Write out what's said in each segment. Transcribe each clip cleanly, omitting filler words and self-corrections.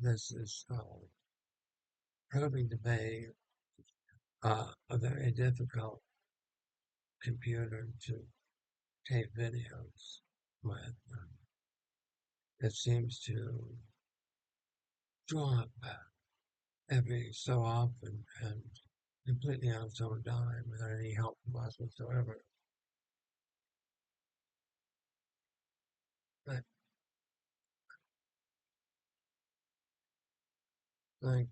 this is proving to be a very difficult computer to tape videos with. It seems to drop every so often and completely on its own dime without any help from us whatsoever. But like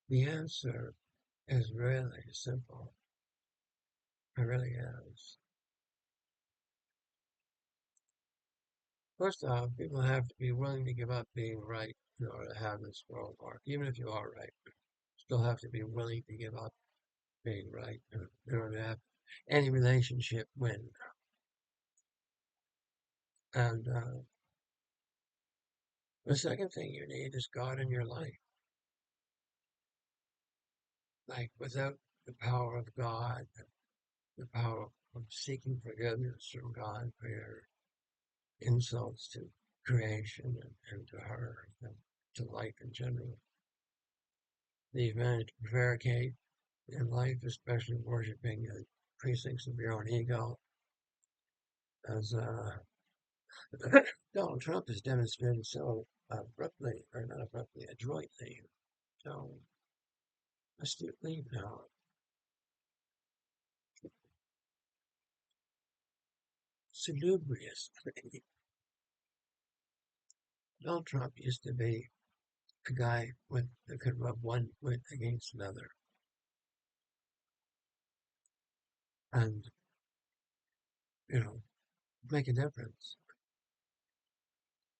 the answer is really simple. It really is. First off, people have to be willing to give up being right in order to have this world work. Even if you are right, you still have to be willing to give up being right in order to have any relationship win. And the second thing you need is God in your life. Like without the power of God, the power of seeking forgiveness from God for your insults to creation and to her and to life in general, that you've managed to prevaricate in life, especially worshiping the precincts of your own ego, as Donald Trump has demonstrated so abruptly, or not abruptly, adroitly, so astutely now. Salubriously. Donald Trump used to be a guy that could rub one foot against another and, you know, make a difference.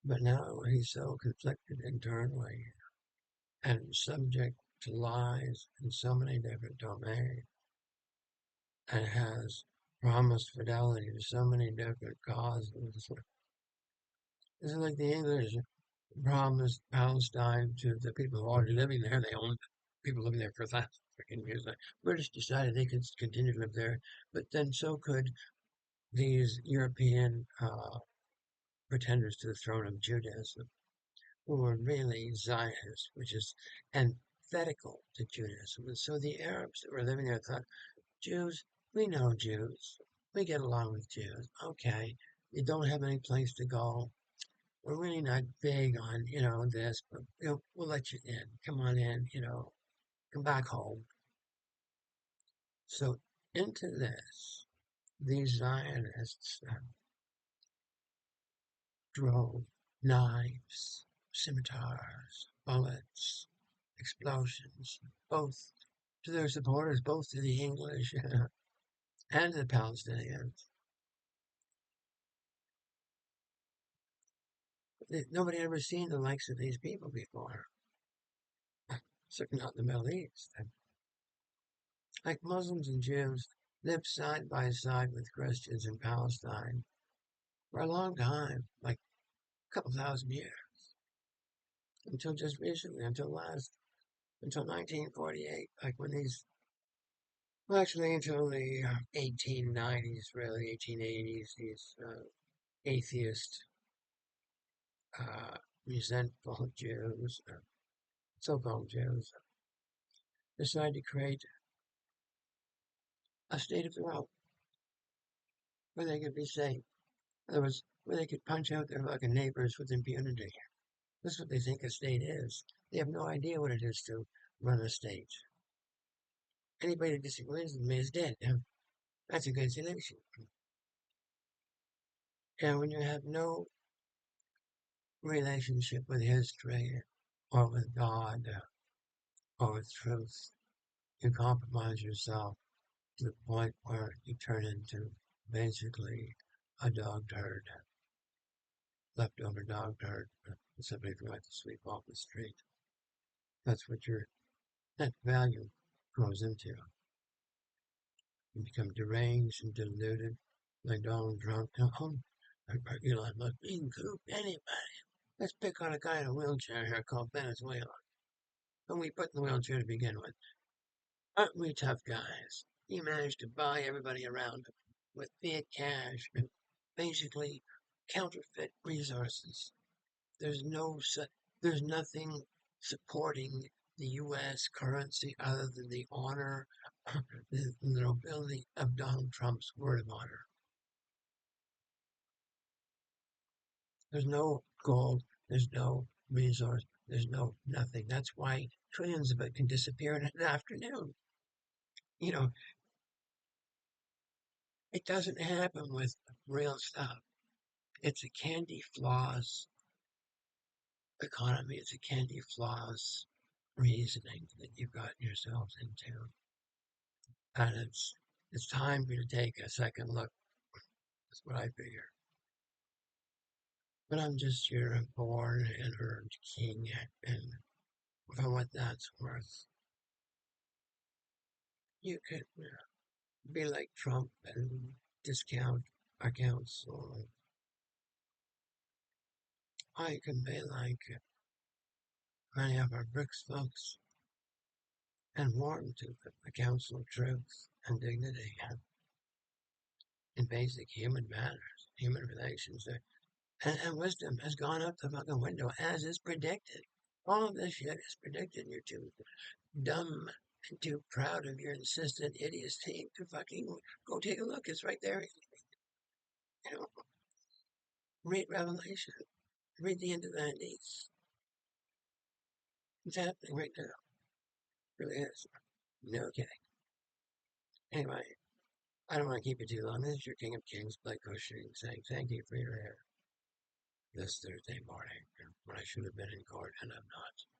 But now he's so conflicted internally and subject to lies in so many different domains and has promised fidelity to so many different causes. It's like the English promised Palestine to the people who are already living there. They owned people living there for thousands of freaking years. The British decided they could continue to live there, but then so could these European pretenders to the throne of Judaism, who were really Zionists, which is antithetical to Judaism. And so the Arabs that were living there thought, Jews, we know Jews. We get along with Jews. Okay, you don't have any place to go. We're really not big on, this, but we'll let you in. Come on in, come back home. So into this, these Zionists drove knives, scimitars, bullets, explosions, both to their supporters, both to the English and the Palestinians. Nobody had ever seen the likes of these people before, certainly not in the Middle East. Like Muslims and Jews lived side by side with Christians in Palestine for a long time, like a couple thousand years, until just recently, until 1948, like when these, well, actually until the 1890s, really, 1880s, these atheist, uh, resentful Jews, so-called Jews, decided to create a state of their own where they could be safe. In other words, where they could punch out their fucking neighbors with impunity. This is what they think a state is. They have no idea what it is to run a state. Anybody that disagrees with me is dead. That's a good solution. And when you have no relationship with history or with God or with truth, you compromise yourself to the point where you turn into basically a dog turd, leftover dog turd, somebody tried to sweep off the street. That's what your net value grows into. You become deranged and deluded like Donald Trump. Elon Musk, you can coup anybody. Let's pick on a guy in a wheelchair here called Venezuela. Whom we put in the wheelchair to begin with. Aren't we tough guys? He managed to buy everybody around him with fiat cash and basically counterfeit resources. There's no, there's nothing supporting the U.S. currency other than the honor, the nobility of Donald Trump's word of honor. There's no gold, there's no resource, there's no nothing. That's why trillions of it can disappear in an afternoon. You know, it doesn't happen with real stuff. It's a candy floss economy. It's a candy floss reasoning that you've gotten yourselves into. And it's time for you to take a second look. That's what I figure. But I'm just your born and earned king, and for what that's worth, you could be like Trump and discount our council. I can be like many of our BRICS folks and warm to the council of truth and dignity in basic human manners, human relations. And wisdom has gone out the fucking window as is predicted. All of this shit is predicted. You're too dumb and too proud of your insistent idiocy to fucking go take a look. It's right there. You know, read Revelation. Read the end of the Andes. It's happening right now. It really is. No kidding. Anyway, I don't want to keep you too long. This is your King of Kings, Blake Cushing, saying thank you for your hair this Thursday morning when I should have been in court and I'm not.